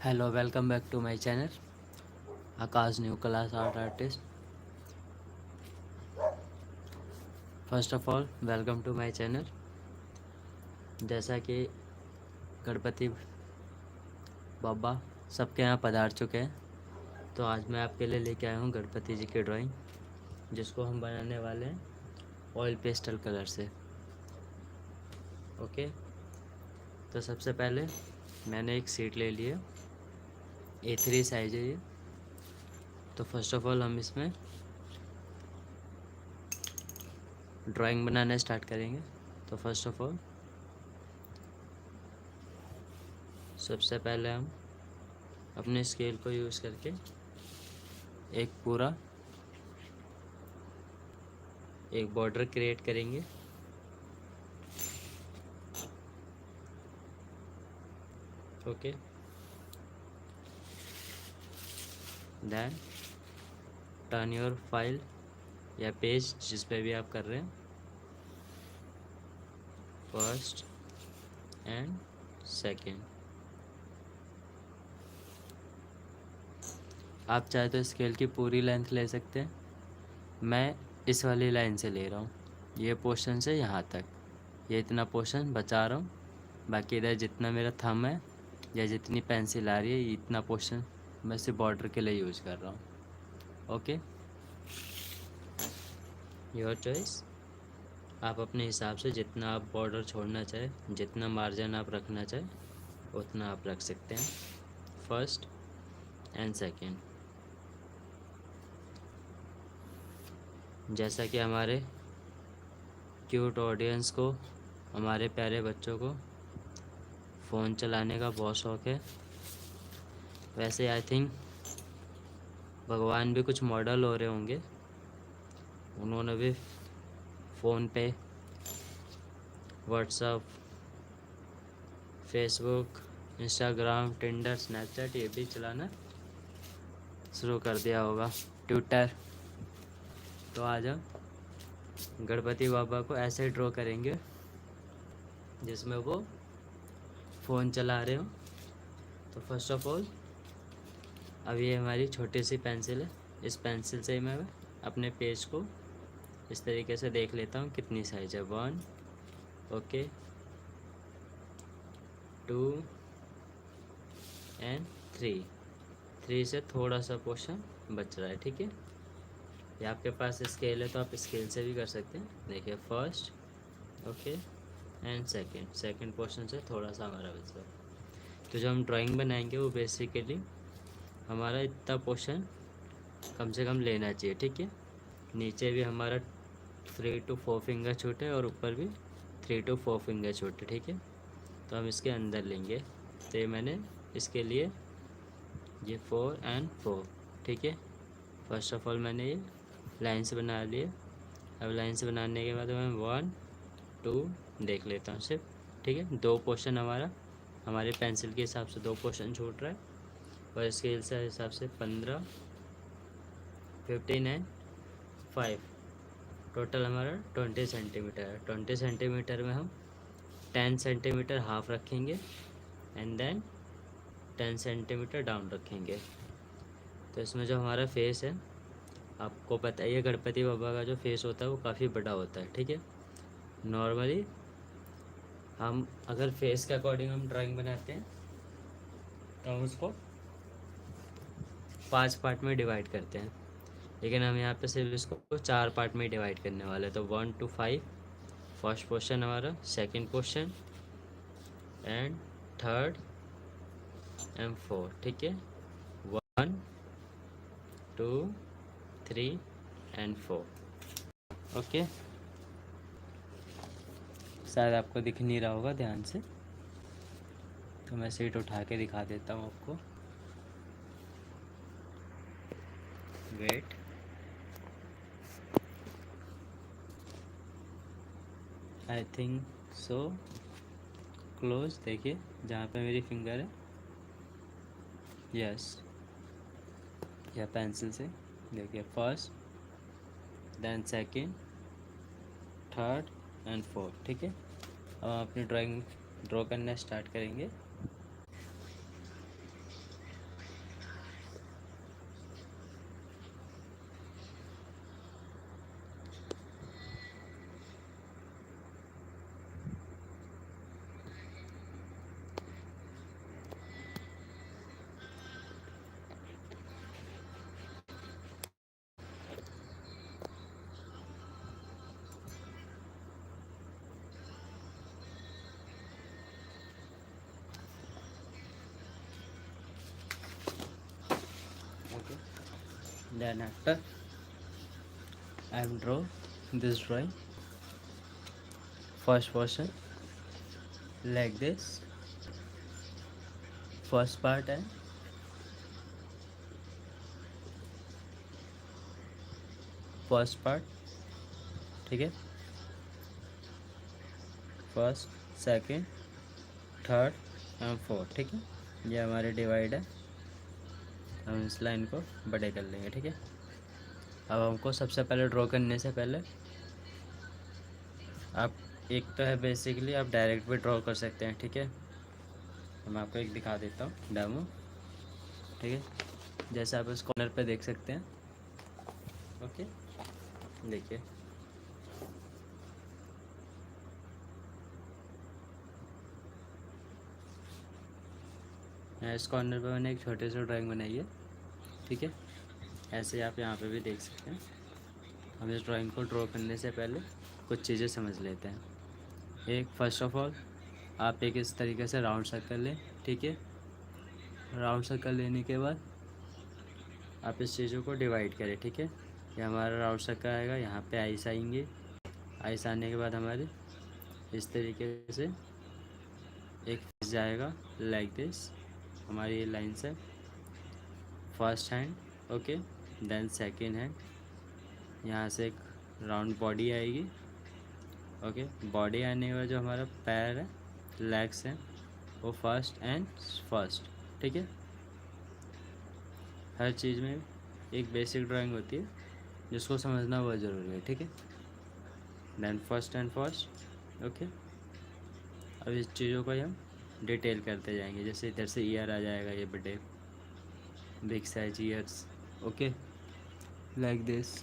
Hello, welcome back to my channel Akash new class art artist. First of all welcome to my channel. जैसा कि गणपति बाबा सबके यहाँ पधार चुके हैं, तो आज मैं आपके लिए लेके आया हूँ गणपति जी की ड्राइंग, जिसको हम बनाने वाले हैं ऑयल पेस्टल कलर से। ओके, तो सबसे पहले मैंने एक शीट ले ली है, A3 साइज है ये। तो फर्स्ट ऑफ ऑल हम इसमें ड्राइंग बनाना स्टार्ट करेंगे। तो फर्स्ट ऑफ ऑल सबसे पहले हम अपने स्केल को यूज़ करके एक बॉर्डर क्रिएट करेंगे। Okay, then turn your file या पेज जिस पे भी आप कर रहे हैं, फर्स्ट एंड सेकेंड। आप चाहे तो स्केल की पूरी लेंथ ले सकते हैं, मैं इस वाली लाइन से ले रहा हूँ, ये पोर्शन से यहाँ तक, ये इतना पोर्शन बचा रहा हूँ। बाकी इधर जितना मेरा थंब है या जितनी पेंसिल आ रही है, ये इतना पोर्शन मैं सिर्फ बॉर्डर के लिए यूज़ कर रहा हूँ। Okay, your choice. आप अपने हिसाब से जितना आप बॉर्डर छोड़ना चाहे, जितना मार्जिन आप रखना चाहे, उतना आप रख सकते हैं, फर्स्ट एंड सेकेंड। जैसा कि हमारे क्यूट ऑडियंस को, हमारे प्यारे बच्चों को फ़ोन चलाने का बहुत शौक़ है, वैसे आई थिंक भगवान भी कुछ मॉडल हो रहे होंगे, उन्होंने भी फ़ोन पे, WhatsApp, Facebook, Instagram, Tinder, Snapchat ये भी चलाना शुरू कर दिया होगा, ट्विटर। तो आज हम गणपति बाबा को ऐसे ड्रॉ करेंगे जिसमें वो फ़ोन चला रहे हो। तो फर्स्ट ऑफ ऑल अब ये हमारी छोटी सी पेंसिल है, इस पेंसिल से मैं अपने पेज को इस तरीके से देख लेता हूँ कितनी साइज है, 1, ओके, 2 एंड 3 से थोड़ा सा पोर्शन बच रहा है, ठीक है। या आपके पास स्केल है तो आप स्केल से भी कर सकते हैं। देखिए, first, okay, and second portion से थोड़ा सा हमारा बच रहा है। तो जो हम ड्राइंग बनाएंगे वो बेसिकली हमारा इतना पोर्शन कम से कम लेना चाहिए, ठीक है। नीचे भी हमारा 3 to 4 फिंगर छोटे और ऊपर भी 3 to 4 फिंगर छोटे, ठीक है। तो हम इसके अंदर लेंगे। तो ये मैंने इसके लिए ये 4 and 4, ठीक है। फर्स्ट ऑफ ऑल मैंने ये लाइन्स बना लिए। अब लाइन्स बनाने के बाद मैं 1 2 देख लेता हूँ सिर्फ, ठीक है। 2 पोर्शन हमारे पेंसिल के हिसाब से 2 पोर्शन छूट रहा है, और स्केल से हिसाब से 15, 15 एंड 5, टोटल हमारा 20 सेंटीमीटर है। 20 सेंटीमीटर में हम 10 सेंटीमीटर हाफ रखेंगे एंड देन 10 सेंटीमीटर डाउन रखेंगे। तो इसमें जो हमारा फेस है, आपको पता है ये गणपति बाबा का जो फेस होता है वो काफ़ी बड़ा होता है, ठीक है। नॉर्मली हम अगर फेस के अकॉर्डिंग हम ड्राइंग बनाते हैं तो हम उसको 5 पार्ट में डिवाइड करते हैं, लेकिन हम यहाँ पे सिर्फ इसको 4 पार्ट में डिवाइड करने वाले हैं। तो 1 to 5 फर्स्ट पोर्शन हमारा, second portion and third and 4, ठीक है। 1 2 3 एंड 4, ओके। शायद आपको दिख नहीं रहा होगा ध्यान से, तो मैं सीट उठा के दिखा देता हूँ आपको। Wait, I think so close. देखिए जहाँ पे मेरी फिंगर है, यस, या पेंसिल से देखिए, first then second, third and fourth, ठीक है। अब हम अपनी ड्राइंग ड्रॉ करना स्टार्ट करेंगे। Then after I am draw this drawing. First portion like this. First part है फर्स्ट पार्ट, ठीक है, first, second, third and fourth, ठीक है। ये हमारे डिवाइड है, हम इस लाइन को बड़े कर लेंगे, ठीक है। अब हमको सबसे पहले ड्रॉ करने से पहले आप एक तो है बेसिकली आप डायरेक्ट भी ड्रॉ कर सकते हैं, ठीक है। तो मैं आपको एक दिखा देता हूँ डेमो, ठीक है। जैसे आप इस कॉर्नर पे देख सकते हैं, ओके, देखिए इस कॉर्नर पे मैंने एक छोटे से ड्राइंग बनाई है, ठीक है। ऐसे आप यहाँ पे भी देख सकते हैं। हम इस ड्राइंग को ड्रॉ करने से पहले कुछ चीज़ें समझ लेते हैं। एक, फर्स्ट ऑफ ऑल आप एक इस तरीके से राउंड सर्कल लें, ठीक है। राउंड सर्कल लेने के बाद आप इस चीज़ों को डिवाइड करें, ठीक है। ये हमारा राउंड सर्कल आएगा, यहाँ पे आइस आएंगे। आइस आने के बाद हमारे इस तरीके से एक फेस जाएगा लाइक दिस, हमारी ये लाइन्स है। First hand, okay, then second hand, यहाँ से एक राउंड बॉडी आएगी, ओके। बॉडी आने के बाद जो हमारा पैर है, लेग्स हैं, वो फर्स्ट एंड फर्स्ट, ठीक है। हर चीज़ में एक बेसिक ड्राइंग होती है जिसको समझना बहुत ज़रूरी है, ठीक है। Then first and first, okay. अब इस चीज़ों को हम डिटेल करते जाएंगे, जैसे इधर से ईयर आ जाएगा, ये बड़े big size years, okay, like this.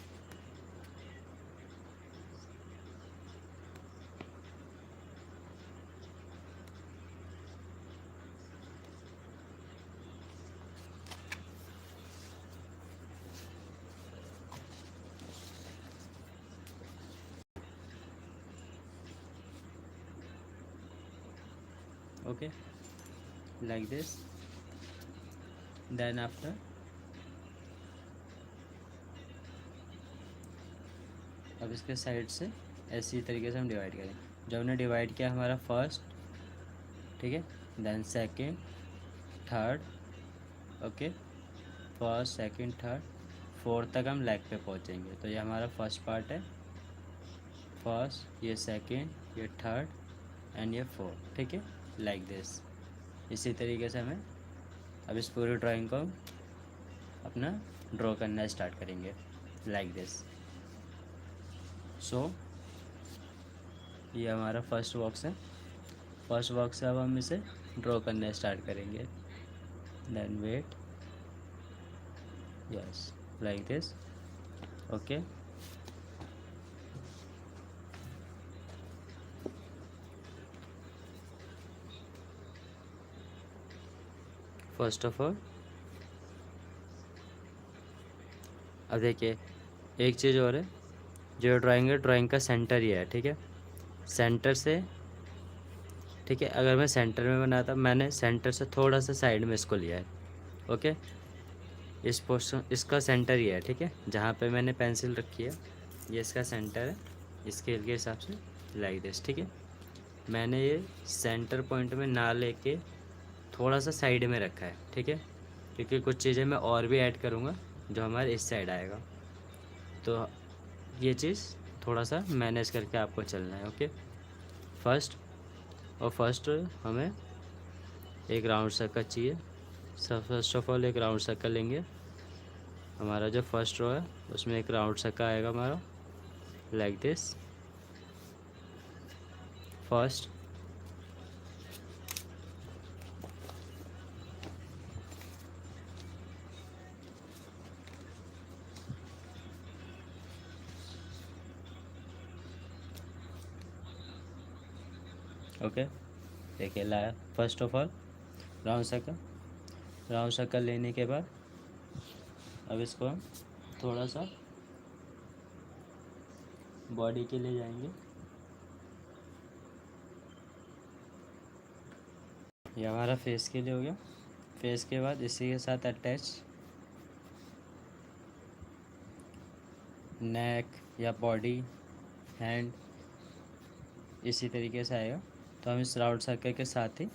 Okay, like this. Then after अब इसके साइड से ऐसी तरीके से हम डिवाइड करें। जब हमने डिवाइड किया हमारा फर्स्ट, ठीक है, then second, third, okay, first, second, third, fourth तक हम लेग पे पहुंचेंगे। तो ये हमारा फर्स्ट पार्ट है, फर्स्ट, ये सेकंड, ये थर्ड एंड ये फोर्थ, ठीक है, लाइक दिस। इसी तरीके से हमें अब इस पूरी ड्राइंग को अपना ड्रॉ करना स्टार्ट करेंगे, लाइक दिस। सो ये हमारा फर्स्ट बॉक्स है। फर्स्ट बॉक्स से अब हम इसे ड्रॉ करना स्टार्ट करेंगे। Then wait, yes, like this, okay. First of all अब देखिए एक चीज़ और है, जो ड्राइंग है, ड्राइंग का सेंटर ही है, ठीक है। सेंटर से, ठीक है, अगर मैं सेंटर में बनाता, मैंने सेंटर से थोड़ा सा साइड में इसको लिया है, ओके। इस पोर्शन, इसका सेंटर ही है, ठीक है, जहाँ पे मैंने पेंसिल रखी है, ये इसका सेंटर है स्केल के हिसाब से, लाइक दिस, ठीक है। मैंने ये सेंटर पॉइंट में ना लेके थोड़ा सा साइड में रखा है, ठीक है, क्योंकि कुछ चीज़ें मैं और भी ऐड करूँगा जो हमारे इस साइड आएगा, तो ये चीज़ थोड़ा सा मैनेज करके आपको चलना है, ओके। फर्स्ट हमें एक राउंड सर्कल चाहिए। फर्स्ट ऑफ ऑल एक राउंड सर्कल लेंगे। हमारा जो फर्स्ट रो है उसमें एक राउंड सर्कल आएगा हमारा, लाइक दिस, फर्स्ट, ओके। देखिए लाया first of all round circle. Round circle लेने के बाद अब इसको हम थोड़ा सा बॉडी के लिए जाएंगे। ये हमारा फेस के लिए हो गया। फेस के बाद इसी के साथ अटैच नेक या बॉडी, हैंड, इसी तरीके से आएगा। तो हम इस राउंड सर्कल के साथ ही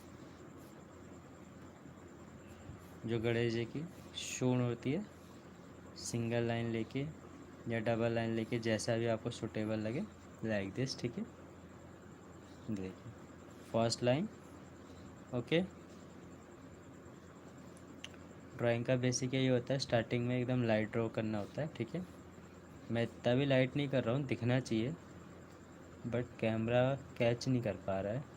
जो गणेश जी की सूंड होती है, सिंगल लाइन लेके या डबल लाइन लेके, जैसा भी आपको सूटेबल लगे, लाइक दिस, ठीक है। देखिए फर्स्ट लाइन, ओके। ड्राइंग का बेसिक यही होता है, स्टार्टिंग में एकदम लाइट ड्रॉ करना होता है, ठीक है। मैं इतना भी लाइट नहीं कर रहा हूँ, दिखना चाहिए, बट कैमरा कैच नहीं कर पा रहा है।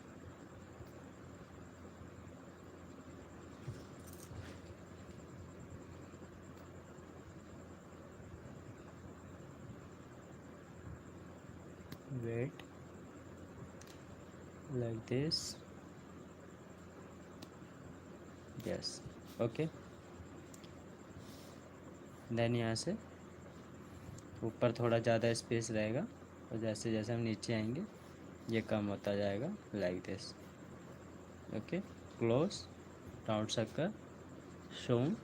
Wait, like this, yes, okay. Then यहाँ से ऊपर थोड़ा ज़्यादा स्पेस रहेगा, और जैसे जैसे हम नीचे आएंगे ये कम होता जाएगा, like this, okay. Close, round circle, shown,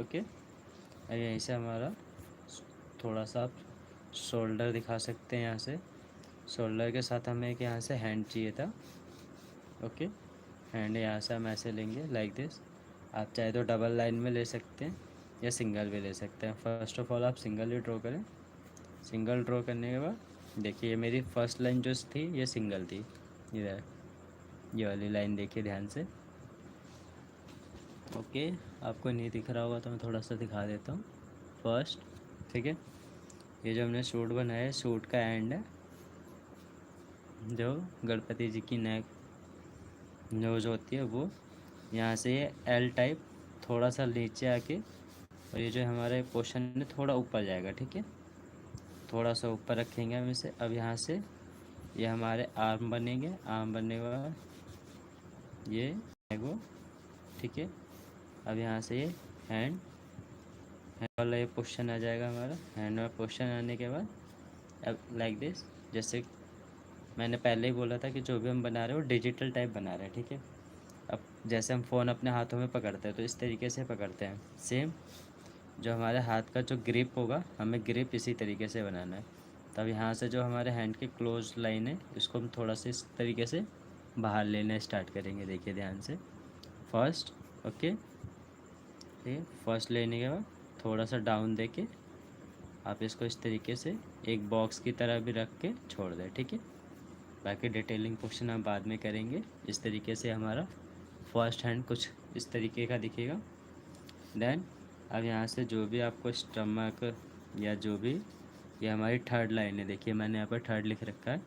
okay. अब यहीं से हमारा थोड़ा सा आप शोल्डर दिखा सकते हैं। यहाँ से शोल्डर के साथ हमें एक यहाँ से हैंड चाहिए था, ओके। हैंड यहाँ से हम ऐसे लेंगे, लाइक दिस। आप चाहे तो डबल लाइन में ले सकते हैं या सिंगल भी ले सकते हैं। फर्स्ट ऑफ ऑल आप सिंगल ही ड्रॉ करें। सिंगल ड्रॉ करने के बाद देखिए ये मेरी फर्स्ट लाइन जो थी ये सिंगल थी, इधर ये वाली लाइन देखिए ध्यान से, ओके। आपको नहीं दिख रहा होगा तो मैं थोड़ा सा दिखा देता हूँ। फर्स्ट, ठीक है। ये जो हमने सूट बनाया है, सूट का एंड है जो गणपति जी की नेक नोज होती है वो, यहाँ से ये एल टाइप थोड़ा सा नीचे आके, और ये जो हमारे पोर्शन है थोड़ा ऊपर जाएगा, ठीक है। थोड़ा सा ऊपर रखेंगे हम इसे। अब यहाँ से ये हमारे आर्म बनेंगे, आर्म बनने के बाद ये वो, ठीक है। अब यहाँ से ये हैंड, हैंड वाला ये पोर्शन आ जाएगा हमारा। हैंड वाला पोर्शन आने के बाद अब लाइक दिस, जैसे मैंने पहले ही बोला था कि जो भी हम बना रहे हैं वो डिजिटल टाइप बना रहे हैं, ठीक है। अब जैसे हम फ़ोन अपने हाथों में पकड़ते हैं तो इस तरीके से पकड़ते हैं, सेम जो हमारे हाथ का जो ग्रिप होगा हमें ग्रिप इसी तरीके से बनाना है। तब यहाँ से जो हमारे हैंड की क्लोज लाइन है इसको हम थोड़ा सा इस तरीके से बाहर लेना स्टार्ट करेंगे, देखिए ध्यान से। फर्स्ट, ओके, ठीक है। फर्स्ट लेने के बाद थोड़ा सा डाउन दे के आप इसको इस तरीके से एक बॉक्स की तरह भी रख के छोड़ दें, ठीक है। बाकी डिटेलिंग पोर्शन हम बाद में करेंगे। इस तरीके से हमारा फर्स्ट हैंड कुछ इस तरीके का दिखेगा। देन अब यहाँ से जो भी आपको स्टमक या जो भी, ये हमारी थर्ड लाइन है, देखिए मैंने यहाँ पर थर्ड लिख रखा है।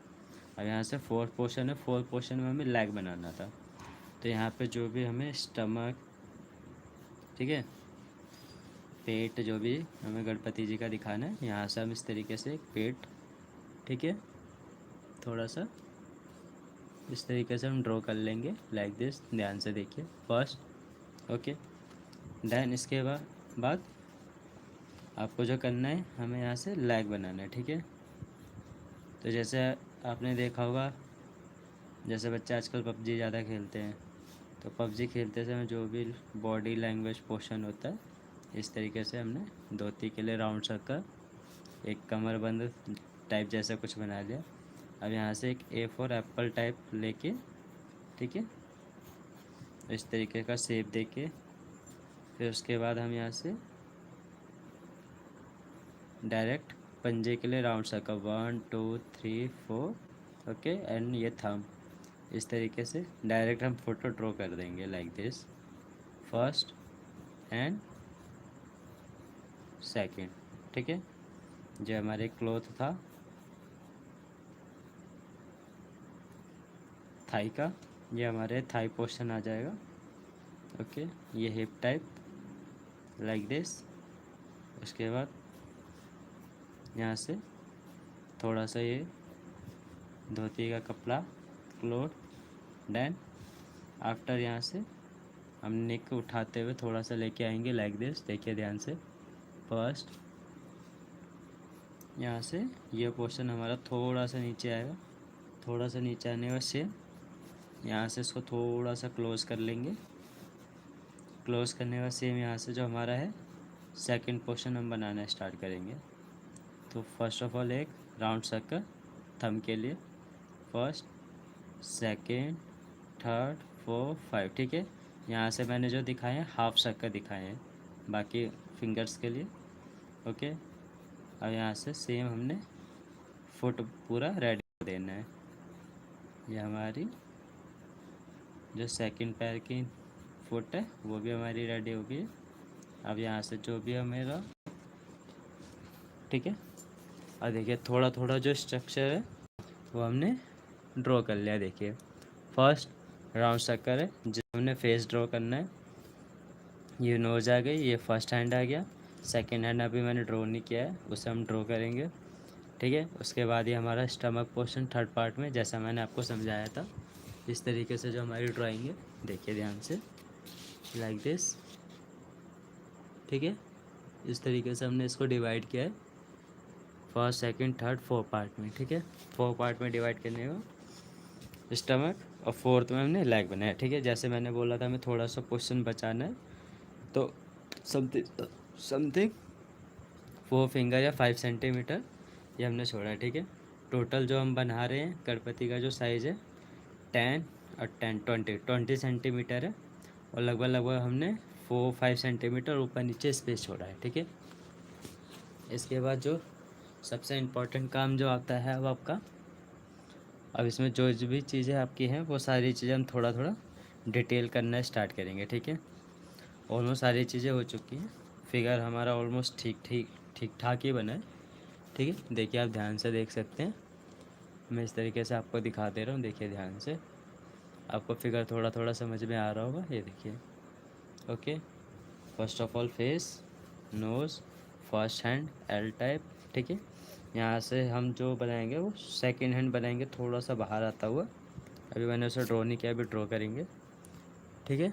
अब यहाँ से फोर्थ पोर्शन है, फोर्थ पोर्शन में हमें लेग बनाना था, तो यहाँ पे जो भी हमें स्टमक, ठीक है, पेट जो भी हमें गणपति जी का दिखाना है, यहाँ से हम इस तरीके से पेट, ठीक है, थोड़ा सा इस तरीके से हम ड्रॉ कर लेंगे, लाइक दिस, ध्यान से देखिए। First, okay. देन इसके बाद आपको जो करना है हमें यहाँ से लेग बनाना है, ठीक है। तो जैसे आपने देखा होगा, जैसे बच्चे आजकल पबजी ज़्यादा खेलते हैं, तो पबजी खेलते समय जो भी बॉडी लैंग्वेज पोर्शन होता है इस तरीके से हमने धोती के लिए राउंड सर्कल, एक कमरबंद टाइप जैसा कुछ बना लिया। अब यहाँ से एक ए फॉर एप्पल टाइप लेके, ठीक है, इस तरीके का शेप देके, फिर उसके बाद हम यहाँ से डायरेक्ट पंजे के लिए राउंड सर्कल 1 2 3 4, ओके। एंड ये थंब, इस तरीके से डायरेक्ट हम फोटो ड्रॉ कर देंगे, like this. First and second, ठीक है। जो हमारे क्लॉथ था थाई का, ये हमारे थाई पोर्शन आ जाएगा, ओके। ये हिप टाइप, लाइक दिस। उसके बाद यहाँ से थोड़ा सा ये धोती का कपड़ा, क्लॉथ। देन आफ्टर यहाँ से हम नेक उठाते हुए थोड़ा सा लेके आएंगे, लाइक दिस, देखिए ध्यान से। फर्स्ट यहाँ से ये पोर्शन हमारा थोड़ा सा नीचे आएगा, थोड़ा सा नीचे आने का सेम यहाँ से इसको थोड़ा सा क्लोज कर लेंगे। क्लोज करने का सेम यहाँ से जो हमारा है सेकंड पोर्शन हम बनाना स्टार्ट करेंगे, तो फर्स्ट ऑफ ऑल एक राउंड सर्कल थंब के लिए, first, second, third, fourth, five, ठीक है। यहाँ से मैंने जो दिखाए हैं हाफ सर्कल दिखाए हैं बाकी फिंगर्स के लिए, ओके। अब यहाँ से सेम हमने फुट पूरा रेडी कर देना है। ये हमारी जो सेकंड पैर की फुट है वो भी हमारी रेडी हो गई है। अब यहाँ से जो भी है मेरा, ठीक है। और देखिए थोड़ा थोड़ा जो स्ट्रक्चर है वो हमने ड्रॉ कर लिया। देखिए फर्स्ट राउंड सर्कल है जिसमें हमने फेस ड्रॉ करना है, ये नोज आ गई, ये फर्स्ट हैंड आ गया, सेकंड हैंड अभी मैंने ड्रॉ नहीं किया है उसे हम ड्रॉ करेंगे, ठीक है। उसके बाद ये हमारा स्टमक पोर्शन थर्ड पार्ट में जैसा मैंने आपको समझाया था इस तरीके से जो हमारी ड्राइंग है, देखिए ध्यान से, लाइक दिस, ठीक है। इस तरीके से हमने इसको डिवाइड किया है first second third fourth part में, ठीक है। फोर्थ पार्ट में डिवाइड करने का स्टमक और फोर्थ में हमने लेग बनाया, ठीक है। जैसे मैंने बोला था हमें थोड़ा सा पोर्शन बचाना है तो समथिंग 4 फिंगर या 5 सेंटीमीटर ये हमने छोड़ा है, ठीक है। टोटल जो हम बना रहे हैं गणपति का जो साइज़ है 10 और 20 सेंटीमीटर है और लगभग हमने 4-5 सेंटीमीटर ऊपर नीचे स्पेस छोड़ा है, ठीक है। इसके बाद जो सबसे इम्पोर्टेंट काम जो आता है अब आपका, अब इसमें जो भी चीज़ें आपकी हैं वो सारी चीज़ें हम थोड़ा थोड़ा डिटेल करना स्टार्ट करेंगे, ठीक है। ऑलमोस्ट सारी चीज़ें हो चुकी हैं, फिगर हमारा ऑलमोस्ट ठीक ठाक ही बना है, ठीक है। देखिए आप ध्यान से देख सकते हैं, मैं इस तरीके से आपको दिखा दे रहा हूँ, देखिए ध्यान से, आपको फिगर थोड़ा थोड़ा समझ में आ रहा होगा, ये देखिए, okay. First of all face, nose, first hand L type, ठीक है। यहाँ से हम जो बनाएंगे वो सेकंड हैंड बनाएंगे थोड़ा सा बाहर आता हुआ, अभी मैंने उसे ड्रॉ नहीं किया, अभी ड्रॉ करेंगे, ठीक है।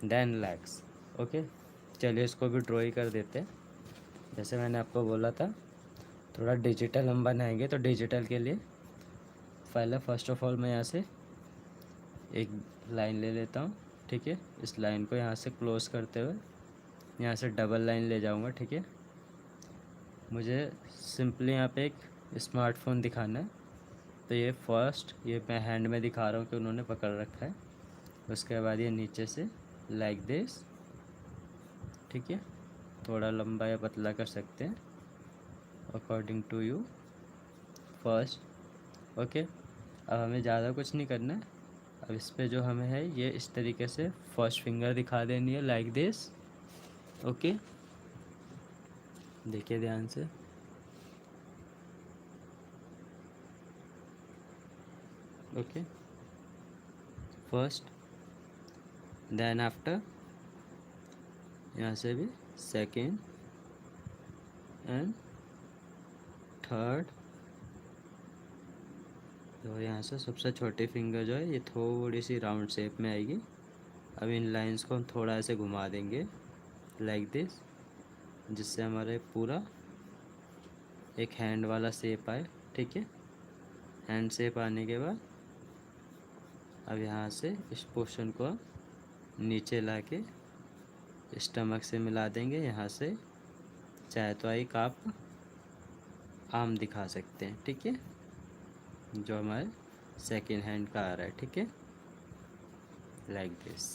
Then legs, okay. चलिए इसको भी ड्रॉ ही कर देते हैं। जैसे मैंने आपको बोला था थोड़ा डिजिटल हम बनाएंगे तो डिजिटल के लिए पहले फर्स्ट ऑफ ऑल मैं यहाँ से एक लाइन ले लेता हूँ, ठीक है। इस लाइन को यहाँ से क्लोज करते हुए यहाँ से डबल लाइन ले जाऊँगा, ठीक है। मुझे सिंपली यहाँ पे एक स्मार्टफोन दिखाना है तो ये फर्स्ट ये मैं हैंड में दिखा रहा हूँ कि उन्होंने पकड़ रखा है, उसके बाद ये नीचे से लाइक दिस, ठीक है। थोड़ा लंबा या पतला कर सकते हैं according to you, first, okay. अब हमें ज़्यादा कुछ नहीं करना है, अब इस पे जो हमें है ये इस तरीके से फर्स्ट फिंगर दिखा देनी है लाइक दिस, ओके। देखिए ध्यान से, ओके, फर्स्ट, देन आफ्टर यहाँ से भी सेकेंड एंड थर्ड, तो यहाँ से सबसे छोटी फिंगर जो है ये थोड़ी सी राउंड शेप में आएगी। अब इन लाइंस को हम थोड़ा ऐसे घुमा देंगे लाइक दिस, जिससे हमारे पूरा एक हैंड वाला शेप आए, ठीक है। हैंड शेप आने के बाद अब यहाँ से इस पोर्शन को नीचे लाके स्टमक से मिला देंगे, यहाँ से चाहे तो एक आप आर्म दिखा सकते हैं, ठीक है, जो हमारे सेकेंड हैंड का आ रहा है, ठीक है, लाइक दिस।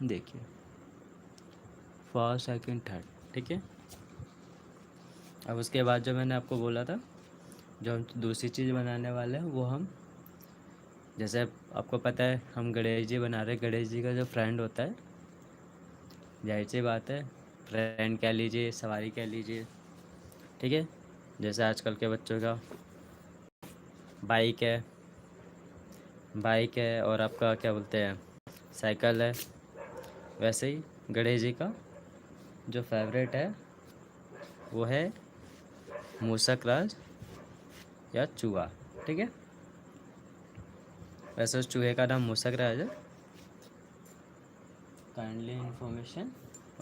देखिए फर्स्ट सेकेंड थर्ड, ठीक है। अब उसके बाद जो मैंने आपको बोला था जो हम दूसरी चीज़ बनाने वाले हैं वो हम, जैसे आपको पता है हम गणेश जी बना रहे हैं, गणेश जी का जो फ्रेंड होता है, जाहिर सी बात है फ्रेंड कह लीजिए, सवारी कह लीजिए, ठीक है। जैसे आजकल के बच्चों का बाइक है और आपका क्या बोलते हैं साइकिल है, वैसे ही गणेश जी का जो फेवरेट है वो है मूसक राज या चूहा, ठीक है। वैसे उस चूहे का नाम मूसक राज है, काइंडली इन्फॉर्मेशन,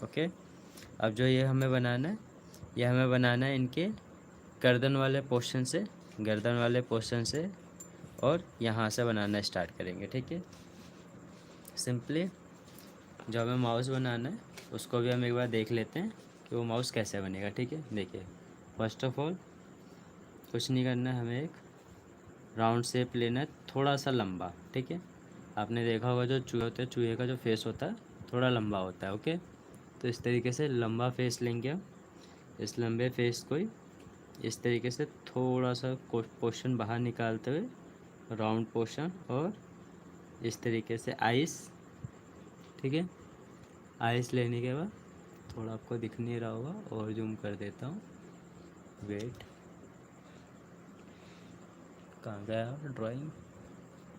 ओके। अब जो ये हमें बनाना है, ये हमें बनाना है इनके गर्दन वाले पोर्शन से और यहाँ से बनाना स्टार्ट करेंगे, ठीक है। सिंपली जो हमें माउस बनाना है उसको भी हम एक बार देख लेते हैं कि वो माउस कैसे बनेगा, ठीक है। देखिए फर्स्ट ऑफ ऑल कुछ नहीं करना है, हमें एक राउंड शेप लेना है, थोड़ा सा लंबा, ठीक है। आपने देखा होगा जो चूहे होते हैं, चूहे का जो फेस होता है थोड़ा लंबा होता है, ओके। तो इस तरीके से लंबा फेस लेंगे हम। इस लंबे फेस को ही इस तरीके से थोड़ा सा पोर्शन बाहर निकालते हुए राउंड पोर्शन, और इस तरीके से आइस, ठीक है। आइस लेने के बाद थोड़ा आपको दिख नहीं रहा होगा और जूम कर देता हूँ, वेट, कहाँ गया ड्राइंग,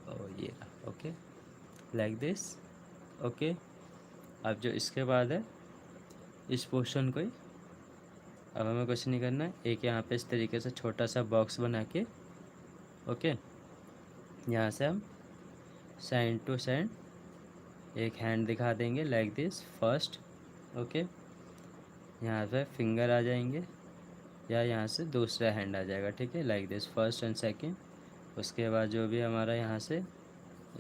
और ये रहा, ओके, लाइक दिस, ओके। अब जो इसके बाद है इस पोर्शन को ही अब हमें कुछ नहीं करना है, एक यहाँ पे इस तरीके से छोटा सा बॉक्स बना के, ओके, यहाँ से हम साइड टू साइड एक हैंड दिखा देंगे लाइक दिस फर्स्ट, ओके। यहाँ पे फिंगर आ जाएंगे या यहाँ से दूसरा हैंड आ जाएगा, ठीक है, like this first and second. उसके बाद जो भी हमारा यहाँ से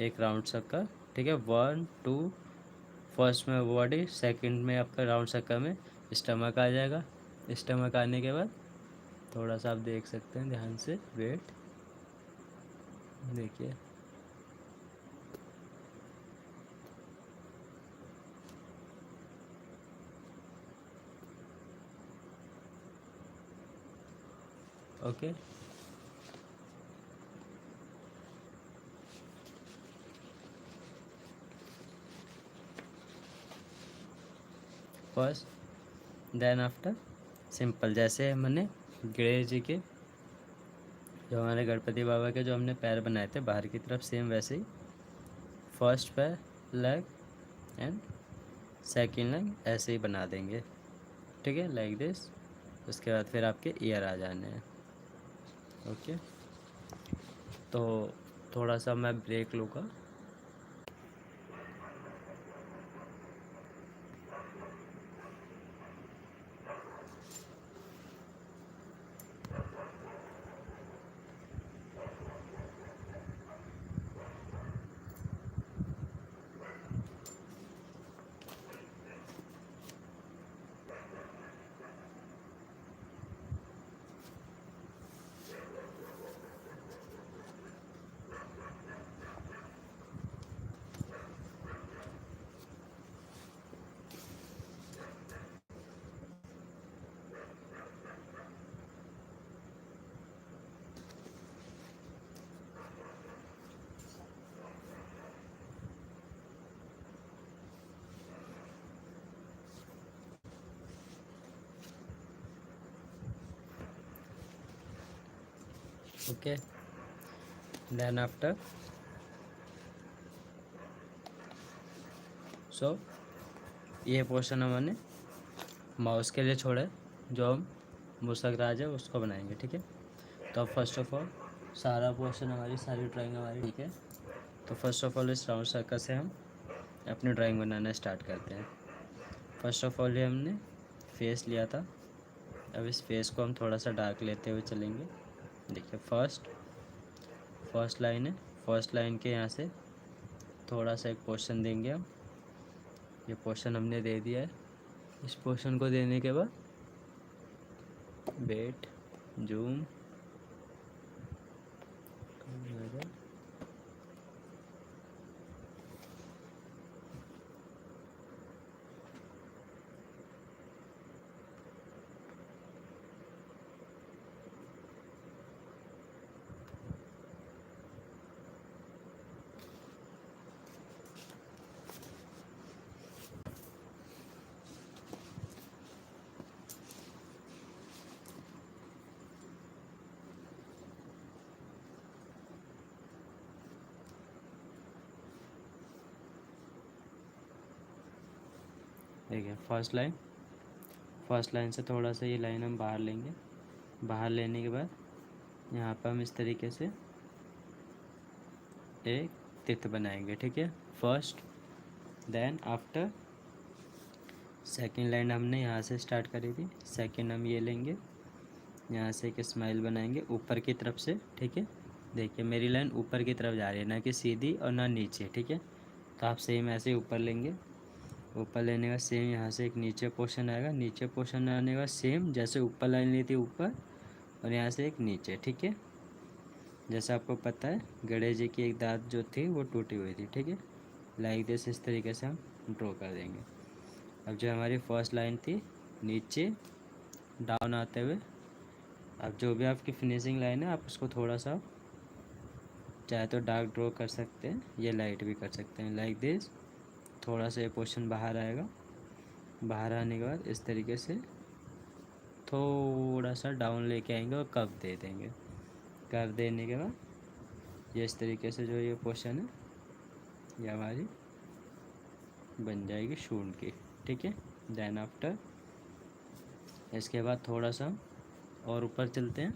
एक राउंड सर्कल, ठीक है, 1 2, फर्स्ट में बॉडी, सेकंड में आपका राउंड सर्कल में स्टमक आ जाएगा। स्टमक आने के बाद थोड़ा सा आप देख सकते हैं ध्यान से, वेट, देखिए, okay. First then after simple, जैसे हमने गणेश जी के, जो हमारे गणपति बाबा के जो हमने पैर बनाए थे बाहर की तरफ, सेम वैसे ही फर्स्ट पैर, लेग एंड सेकंड लेग ऐसे ही बना देंगे, ठीक है, लाइक दिस। उसके बाद फिर आपके ईयर आ जाने हैं, ओके। तो थोड़ा सा मैं ब्रेक लूँगा। ओके, देन आफ्टर सो ये पोर्शन हमने माउस के लिए छोड़ा है, जो हम मूसक राज है उसको बनाएंगे, ठीक है। तो फर्स्ट ऑफ ऑल सारा पोर्शन हमारी, सारी ड्राइंग हमारी, ठीक है। तो फर्स्ट ऑफ ऑल इस राउंड सर्कल से हम अपनी ड्राइंग बनाना स्टार्ट करते हैं। फर्स्ट ऑफ ऑल ये हमने फेस लिया था, अब इस फेस को हम थोड़ा सा डार्क लेते हुए चलेंगे। देखिए फर्स्ट लाइन है, फर्स्ट लाइन के यहाँ से थोड़ा सा एक पोर्शन देंगे हम, ये पोर्शन हमने दे दिया है। इस पोर्शन को देने के बाद वेट, जूम, देखिए फर्स्ट लाइन से थोड़ा सा ये लाइन हम बाहर लेंगे। बाहर लेने के बाद यहाँ पर हम इस तरीके से एक तित बनाएंगे, ठीक है, first. Then after second line हमने यहाँ से स्टार्ट करी थी, सेकंड हम ये लेंगे, यहाँ से एक स्माइल बनाएंगे ऊपर की तरफ से, ठीक है। देखिए मेरी लाइन ऊपर की तरफ जा रही है, ना कि सीधी और ना नीचे, ठीक है। तो आप सेम ऐसे ही ऊपर लेंगे। ऊपर लेने का सेम यहाँ से एक नीचे पोर्शन आएगा, नीचे पोर्शन आने का सेम जैसे ऊपर लाइन ली थी ऊपर, और यहाँ से एक नीचे, ठीक है। जैसा आपको पता है गणेश जी की एक दांत जो थी वो टूटी हुई थी, ठीक है। लाइक दिस, इस तरीके से हम ड्रॉ कर देंगे। अब जो हमारी फर्स्ट लाइन थी नीचे डाउन आते हुए, अब जो भी आपकी फिनिशिंग लाइन है आप उसको थोड़ा सा चाहे तो डार्क ड्रॉ कर सकते हैं, ये लाइट भी कर सकते हैं। लाइक दिस, थोड़ा सा ये पोर्शन बाहर आएगा, बाहर आने के बाद इस तरीके से थोड़ा सा डाउन लेके आएंगे और कर्व दे देंगे। कर्व देने के बाद ये इस तरीके से जो ये पोर्शन है ये हमारी बन जाएगी शूट की, ठीक है। देन आफ्टर इसके बाद थोड़ा सा और ऊपर चलते हैं,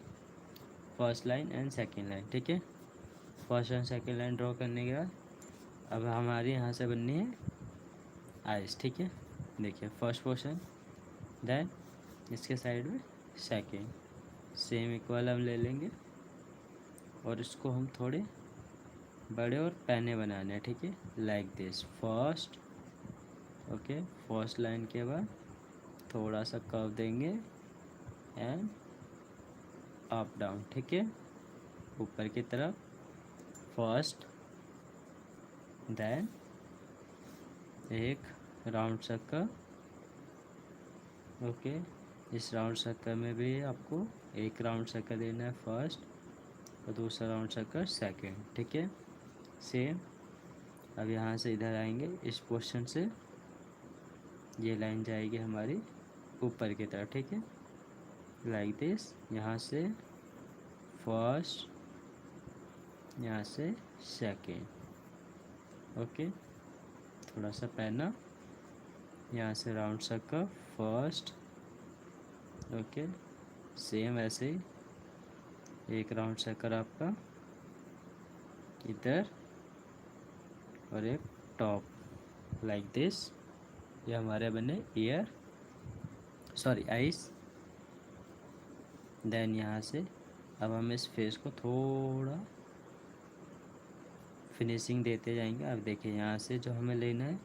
first line and second line, ठीक है। First and second line draw करने के बाद अब हमारी यहाँ से बननी है आइस, ठीक है। देखिए फर्स्ट पोर्शन, देन इसके साइड में सेकंड, सेम इक्वल हम ले लेंगे और इसको हम थोड़े बड़े और पैने बनाने हैं, ठीक है। Like this first, okay. First line के बाद थोड़ा सा कर्व देंगे एंड अप डाउन, ठीक है, ऊपर की तरफ फर्स्ट, देन एक राउंड सर्कल, ओके। इस राउंड सर्कल में भी आपको एक राउंड सर्कल देना है फर्स्ट और दूसरा राउंड सर्कल सेकंड, ठीक है। सेम अब यहाँ से इधर आएंगे, इस पोर्शन से ये लाइन जाएगी हमारी ऊपर की तरफ, ठीक है। लाइक दिस, यहाँ से फर्स्ट, यहाँ से सेकंड, ओके। थोड़ा सा पहना, यहाँ से round circle first, okay. Same ऐसे ही एक राउंड सर्कल आपका इधर और एक टॉप, लाइक दिस। ये हमारे बने ईयर, सॉरी आइस। देन यहाँ से अब हम इस फेस को थोड़ा फिनिशिंग देते जाएंगे। अब देखिए यहाँ से जो हमें लेना है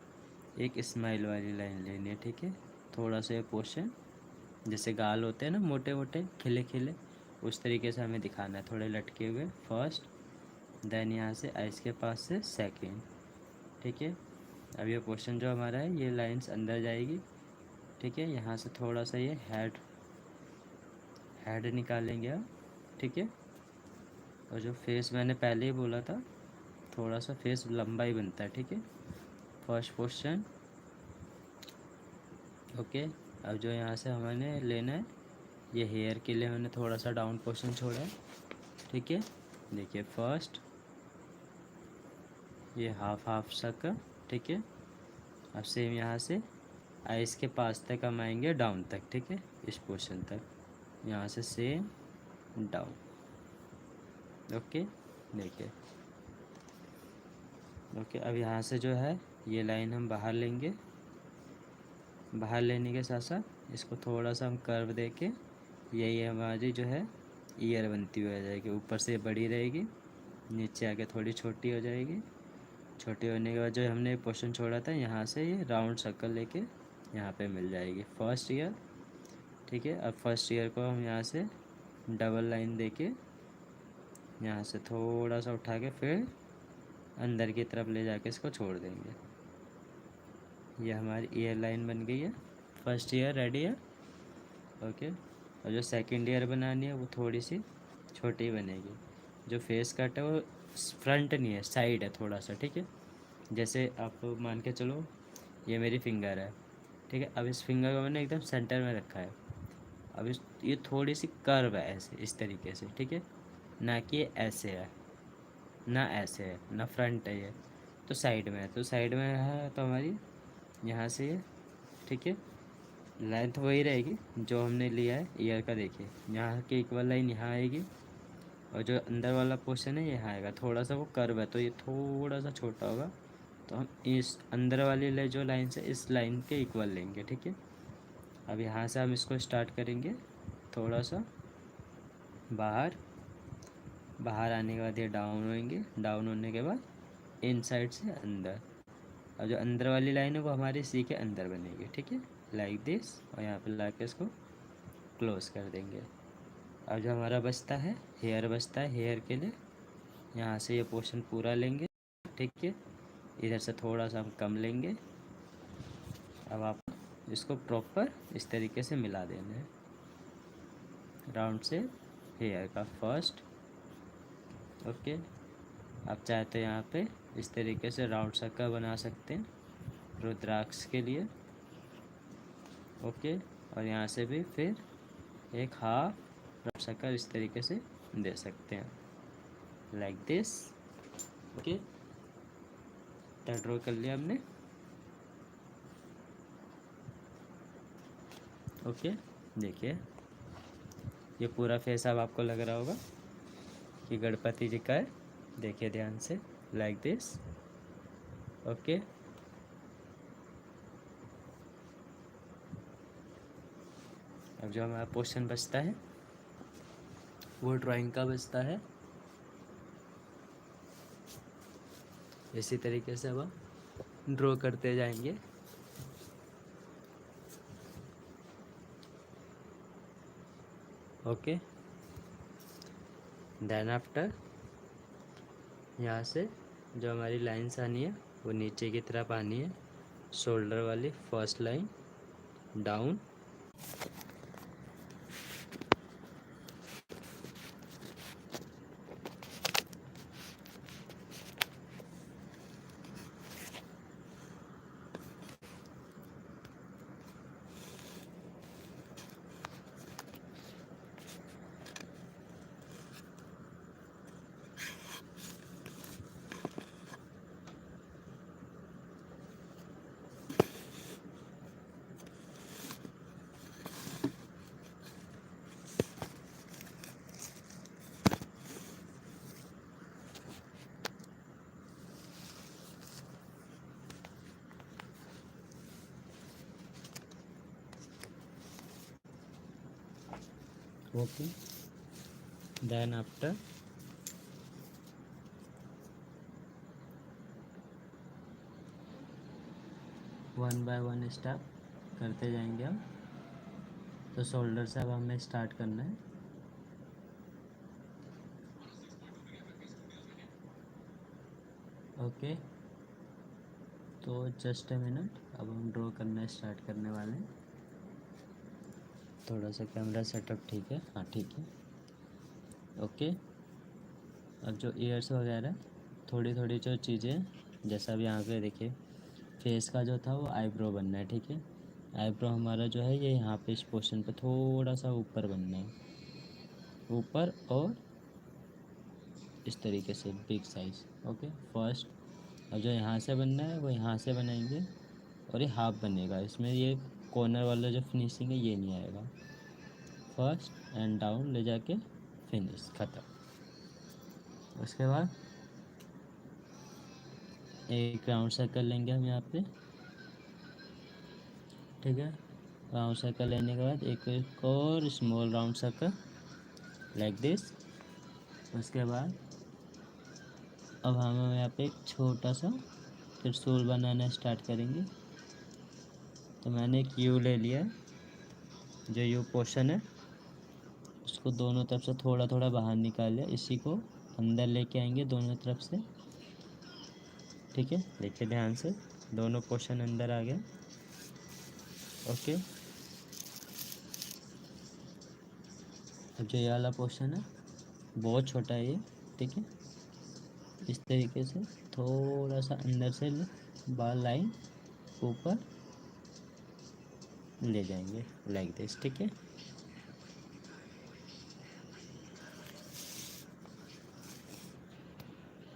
एक स्माइल वाली लाइन लेनी है, ठीक है। थोड़ा सा ये पोर्शन जैसे गाल होते हैं ना मोटे मोटे खिले खिले, उस तरीके से हमें दिखाना है, थोड़े लटके हुए फर्स्ट, देन यहाँ से आइस के पास से सेकंड, ठीक है। अब ये पोर्शन जो हमारा है ये लाइंस अंदर जाएगी, ठीक है। यहाँ से थोड़ा सा ये हेड निकालेंगे आप, ठीक है। और जो फेस मैंने पहले ही बोला था थोड़ा सा फेस लंबा ही बनता है, ठीक है। First portion, okay. अब जो यहाँ से हमें लेना है ये हेयर के लिए मैंने थोड़ा सा डाउन पोर्शन छोड़ा है, ठीक है। देखिए फर्स्ट ये हाफ सर्कल, ठीक है। अब सेम यहाँ से आइस के पास तक हम आएंगे डाउन तक, ठीक है, इस पोर्शन तक, यहाँ से सेम डाउन, ओके। देखिए ओके। अब यहाँ से जो है ये लाइन हम बाहर लेंगे, बाहर लेने के साथ साथ इसको थोड़ा सा हम कर्व दे के यही हमारी जो है ईयर बनती हुई आ जाएगी। ऊपर से बड़ी रहेगी, नीचे आके थोड़ी छोटी हो जाएगी। छोटी होने के बाद जो हमने पोर्शन छोड़ा था यहाँ से ये राउंड सर्कल लेके यहाँ पे मिल जाएगी फर्स्ट ईयर, ठीक है। अब फर्स्ट ईयर को हम यहाँ से डबल लाइन देके यहाँ से थोड़ा सा उठा के फिर अंदर की तरफ ले जाके इसको छोड़ देंगे। ये हमारी ईयर लाइन बन गई है, फर्स्ट ईयर रेडी है, ओके। और जो सेकंड ईयर बनानी है वो थोड़ी सी छोटी बनेगी। जो फेस कट है वो फ्रंट नहीं है, साइड है थोड़ा सा, ठीक है। जैसे आप मान के चलो ये मेरी फिंगर है, ठीक है। अब इस फिंगर को मैंने एकदम सेंटर में रखा है। अब ये थोड़ी सी कर्व है ऐसे, इस तरीके से, ठीक है। ना कि ये ऐसे है, ना ऐसे है, ना फ्रंट है, ये तो साइड में है। तो साइड में है तो हमारी यहाँ से ये, ठीक है, लेंथ वही रहेगी जो हमने लिया है ईयर का। देखिए यहाँ की इक्वल लाइन यहाँ आएगी और जो अंदर वाला पोर्शन है यहाँ आएगा। थोड़ा सा वो कर्व है तो ये थोड़ा सा छोटा होगा, तो हम इस अंदर वाली जो लाइन से इस लाइन के इक्वल लेंगे, ठीक है। अब यहाँ से हम इसको स्टार्ट करेंगे थोड़ा सा बाहर, बाहर आने के बाद ये डाउन होएंगे, डाउन होने के बाद इन साइड से अंदर, और जो अंदर वाली लाइन है वो हमारी सी के अंदर बनेगी, ठीक है, लाइक दिस। और यहाँ पे ला के इसको क्लोज कर देंगे। अब जो हमारा बचता है हेयर बचता है, हेयर के लिए यहाँ से ये पोर्शन पूरा लेंगे, ठीक है, इधर से थोड़ा सा हम कम लेंगे। अब आप इसको प्रॉपर इस तरीके से मिला देना है, राउंड से हेयर का फर्स्ट। ओके, आप चाहे तो यहाँ पे इस तरीके से राउंड सर्कल बना सकते हैं रुद्राक्ष के लिए। ओके, और यहाँ से भी फिर एक हाफ राउंड सर्कल इस तरीके से दे सकते हैं, लाइक दिस। ओके, तो ड्रॉ कर लिया हमने। ओके, देखिए ये पूरा फेस अब आपको लग रहा होगा कि गणपति जी का है। देखिए ध्यान से, लाइक दिस। ओके, अब जो हमारा पोर्शन बचता है वो ड्राइंग का बचता है। इसी तरीके से अब हम ड्रॉ करते जाएंगे। ओके, देन आफ्टर यहाँ से जो हमारी लाइंस आनी है वो नीचे की तरफ आनी है, शोल्डर वाली first line down. Okay, then after one by one step करते जाएंगे हम। तो शोल्डर से अब हमें स्टार्ट करना है। ओके, तो जस्ट अ मिनट, अब हम ड्रॉ करना स्टार्ट करने वाले हैं। थोड़ा सा कैमरा सेटअप ठीक है, हाँ ठीक है। ओके, अब जो ईयर्स वगैरह थोड़ी थोड़ी जो चीज़ें, जैसा अब यहाँ पे देखिए फेस का जो था वो आईब्रो बनना है, ठीक है। आईब्रो हमारा जो है ये यहाँ पे इस पोर्शन पे थोड़ा सा ऊपर बनना है, ऊपर और इस तरीके से बिग साइज। ओके, फर्स्ट अब जो यहाँ से बनना है वो यहाँ से बनाएंगे और ये हाफ बनेगा, इसमें ये कॉर्नर वाला जो फिनिशिंग है ये नहीं आएगा। फर्स्ट एंड डाउन ले जाके फिनिश, ख़त्म। उसके बाद एक राउंड सर्कल लेंगे हम यहाँ पे, ठीक है। राउंड सर्कल लेने के बाद एक और small round circle like this. उसके बाद अब हम यहाँ पे एक छोटा सा त्रिशूल बनाना स्टार्ट करेंगे। तो मैंने एक यू ले लिया है, जो यू पोर्शन है उसको दोनों तरफ से थोड़ा थोड़ा बाहर निकाल लिया, इसी को अंदर लेके आएंगे दोनों तरफ से, ठीक है। देखिए ध्यान से, दोनों पोर्शन अंदर आ गया। ओके, अब जो ये वाला पोर्शन है बहुत छोटा है ये, ठीक है। इस तरीके से थोड़ा सा अंदर से बाल लाइन ऊपर ले जाएंगे लाइक दिस, ठीक है।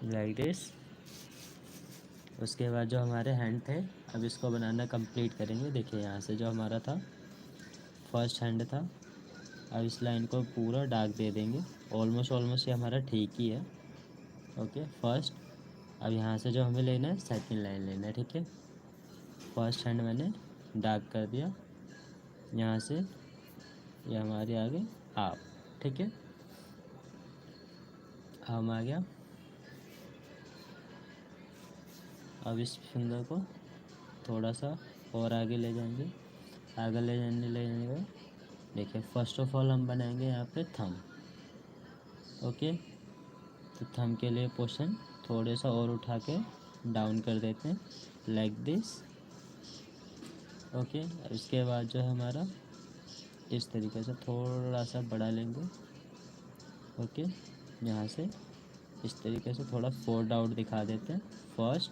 Like this. उसके बाद जो हमारे हैंड थे अब इसको बनाना कंप्लीट करेंगे। देखिए यहाँ से जो हमारा था फर्स्ट हैंड था, अब इस लाइन को पूरा डार्क दे देंगे। ऑलमोस्ट ये हमारा ठीक ही है। ओके, फर्स्ट अब यहाँ से जो हमें लेना है सेकंड लाइन लेना है, ठीक है। फर्स्ट हैंड मैंने डार्क कर दिया, यहाँ से ये हमारे आगे आप, ठीक है। हम आ गया, अब इस फिंगर को थोड़ा सा और आगे ले जाएंगे। आगे ले जाने के बाद देखिए फर्स्ट ऑफ ऑल हम बनाएंगे यहाँ पे थंब। ओके, तो थंब के लिए पोर्शन थोड़े सा और उठा के डाउन कर देते हैं लाइक दिस। ओके, इसके बाद जो है हमारा इस तरीके से थोड़ा सा बढ़ा लेंगे। ओके, यहाँ से इस तरीके से थोड़ा फोल्ड आउट दिखा देते हैं। फर्स्ट,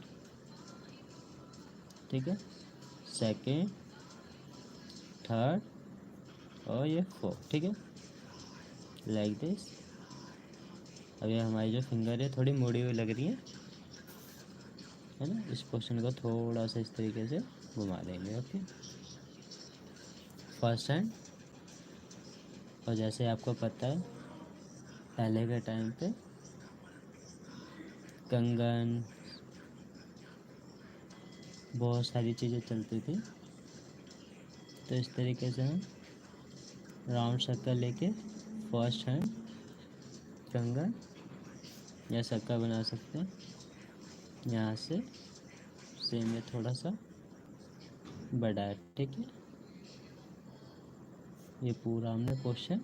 ठीक है, सेकेंड, थर्ड और ये फोर्थ, ठीक है, लाइक दिस। अब ये हमारी जो फिंगर है थोड़ी मुड़ी हुई लग रही है ना, इस पोर्शन को थोड़ा सा इस तरीके से घुमा देंगे। Okay, first hand. और जैसे आपको पता है पहले के टाइम पे कंगन बहुत सारी चीज़ें चलती थी, तो इस तरीके से हम राउंड सर्कल लेके फर्स्ट हैंड कंगन या सर्कल बना सकते हैं। यहाँ से सेम में थोड़ा सा बड़ा है, ठीक है। ये पूरा हमने पोर्शन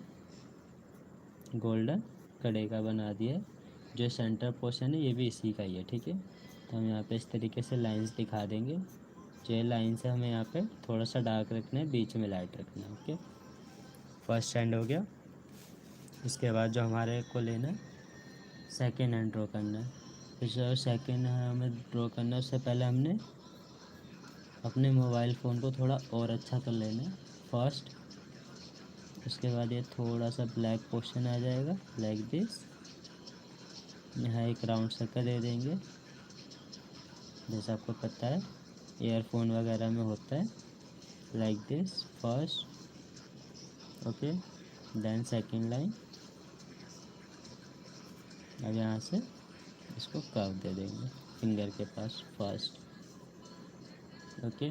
गोल्डन कड़े का बना दिया है। जो सेंटर पोर्शन है ये भी इसी का ही है, ठीक है। तो हम यहाँ पे इस तरीके से लाइंस दिखा देंगे। जो लाइन से हमें यहाँ पे थोड़ा सा डार्क रखना है, बीच में लाइट रखना है। ओके, फर्स्ट हैंड हो गया। इसके बाद जो हमारे को लेना है सेकेंड हैंड ड्रॉ करना है। फिर जो सेकेंड है हमें ड्रॉ करना है, उससे पहले हमने अपने मोबाइल फ़ोन को थोड़ा और अच्छा कर लेना है फर्स्ट। उसके बाद ये थोड़ा सा ब्लैक पोर्शन आ जाएगा लाइक दिस। यहाँ एक राउंड सर्कल दे देंगे, जैसा आपको पता है ईयरफोन वगैरह में होता है, like this first. Okay, then second line. अब यहाँ से इसको कर्व दे देंगे फिंगर के पास फर्स्ट। Okay,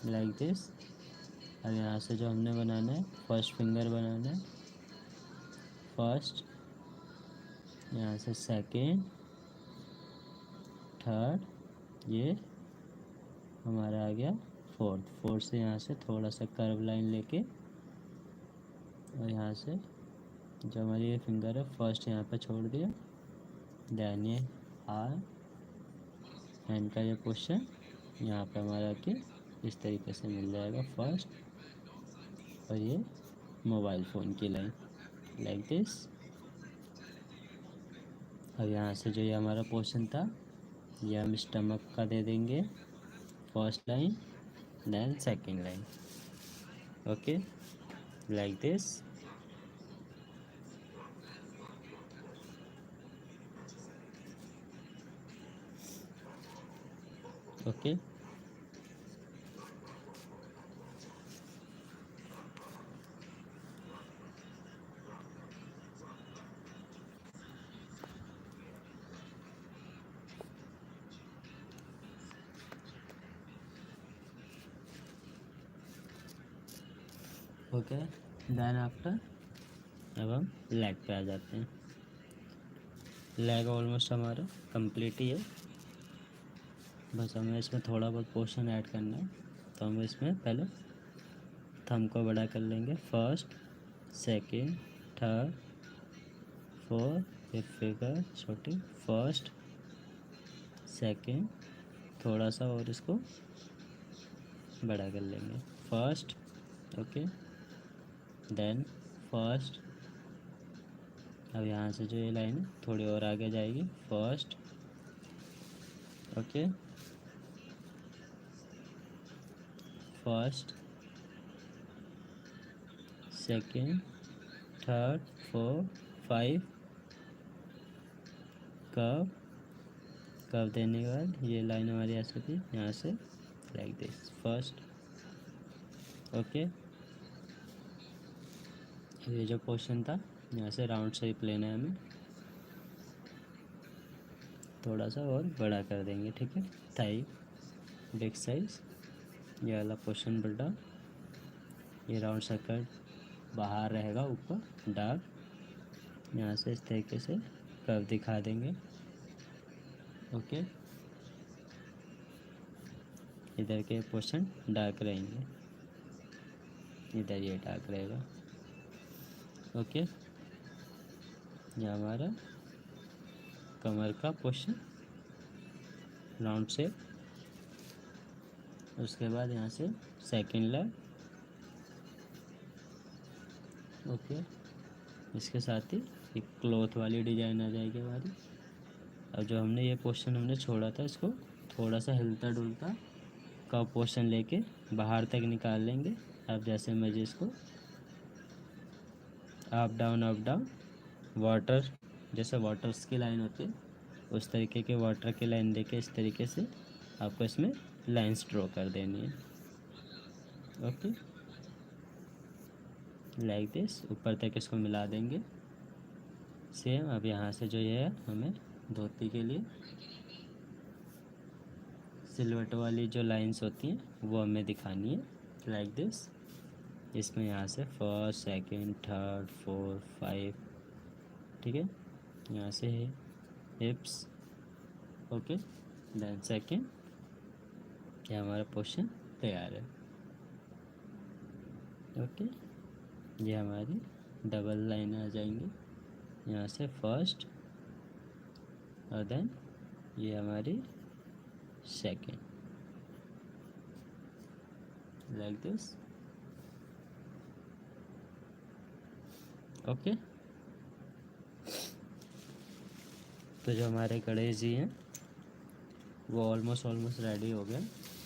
like this. अब यहाँ से जो हमने बनाना है फर्स्ट फिंगर बनाना है फर्स्ट, यहाँ से सेकेंड, थर्ड, ये हमारा आ गया फोर्थ। फोर्थ से यहाँ से थोड़ा सा कर्व लाइन लेके और यहाँ से जो हमारी ये फिंगर है फर्स्ट यहाँ पे छोड़ दिया। देन ये हैंड का ये पोर्शन यहाँ पे हमारा के इस तरीके से मिल जाएगा फर्स्ट। और ये मोबाइल फ़ोन की लाइन लाइक दिस। अब यहाँ से जो ये हमारा पोर्शन था ये हम स्टमक का दे देंगे first line, then second line. Okay, like this. Okay, okay, then after अब हम लेग पे आ जाते हैं। लेग ऑलमोस्ट हमारा कंप्लीट ही है, बस हमें इसमें थोड़ा बहुत पोर्शन ऐड करना है। तो हम इसमें पहले थंब को बड़ा कर लेंगे फर्स्ट, सेकेंड, थर्ड, फोर्थ। ये फिगर छोटी फर्स्ट, सेकेंड, थोड़ा सा और इसको बड़ा कर लेंगे फर्स्ट। Okay, then first. अब यहाँ से जो ये लाइन है थोड़ी और आगे जाएगी first. Okay, first, second, third, fourth, five, curve. Curve देने के बाद ये लाइन हमारी ऐसे थी, यहाँ से लाइक दिस फर्स्ट। ओके, ये जो पोर्शन था यहाँ से राउंड शेप लेना है हमें, थोड़ा सा और बड़ा कर देंगे, ठीक है। थाई बिग साइज, ये वाला पोर्शन बड़ा, ये राउंड सर्कल बाहर रहेगा ऊपर डार्क। यहाँ से इस तरीके से कर्व दिखा देंगे। ओके, इधर के पोर्शन डार्क रहेंगे, इधर ये डार्क रहेगा। ओके, ये हमारा कमर का पोर्शन राउंड शेप। उसके बाद यहाँ से सेकंड लेग। ओके, इसके साथ ही एक क्लॉथ वाली डिजाइन आ जाएगी हमारी। अब जो हमने ये पोर्शन हमने छोड़ा था, इसको थोड़ा सा हिलता डुलता का पोर्शन लेके बाहर तक निकाल लेंगे। अब जैसे मैं इसको अप डाउन वाटर, जैसे वाटर्स की लाइन होती है उस तरीके के वाटर की लाइन देके इस तरीके से आपको इसमें लाइंस ड्रॉ कर देनी है। ओके, लाइक दिस, ऊपर तक इसको मिला देंगे। सेम अब यहाँ से जो ये है हमें धोती के लिए सिलवट वाली जो लाइंस होती हैं वो हमें दिखानी है, लाइक दिस। इसमें यहाँ से फर्स्ट, सेकंड, थर्ड, फोर्थ, 5, ठीक है। यहाँ से है हिप्स। ओके, देन सेकंड, क्या हमारा पोर्शन तैयार है। ओके, ये हमारी डबल लाइन आ जाएंगी यहाँ से फर्स्ट, और देन ये हमारी सेकंड, लाइक दिस। ओके, तो जो हमारे गणेश जी हैं वो ऑलमोस्ट रेडी हो गए।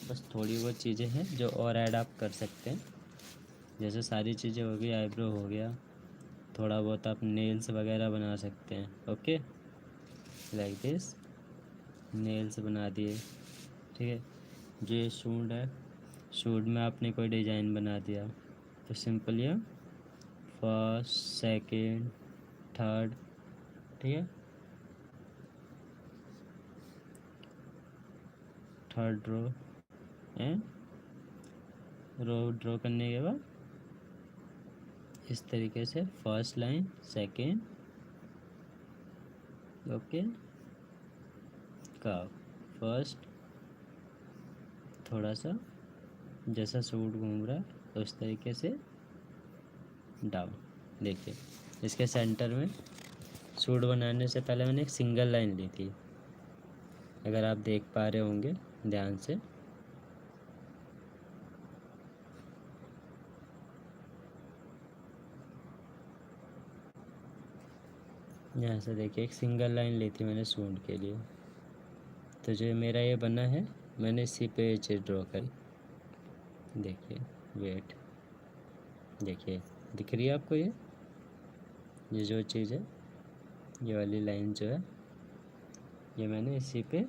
बस थोड़ी बहुत चीज़ें हैं जो और ऐड आप कर सकते हैं, जैसे सारी चीज़ें हो गई, आईब्रो हो गया, थोड़ा बहुत आप नेल्स वगैरह बना सकते हैं। ओके, लाइक दिस, नेल्स बना दिए, ठीक है। जो ये सूंड है, सूंड में आपने कोई डिज़ाइन बना दिया तो सिंपल ये फर्स्ट, सेकंड, थर्ड, ठीक है, third row and row draw करने के बाद इस तरीके से first line, second, okay, curve, first, थोड़ा सा जैसा सूट घूम रहा है तो उस तरीके से डाउन। देखिए इसके सेंटर में सूट बनाने से पहले मैंने एक सिंगल लाइन ली थी, अगर आप देख पा रहे होंगे ध्यान से। यहाँ से देखिए एक सिंगल लाइन ली थी मैंने सूट के लिए। तो जो मेरा ये बना है मैंने इसी पे चीज़ ड्रॉ करी। देखिए वेट, देखिए दिख रही है आपको ये जो चीज़ है, ये वाली लाइन जो है ये मैंने इसी पे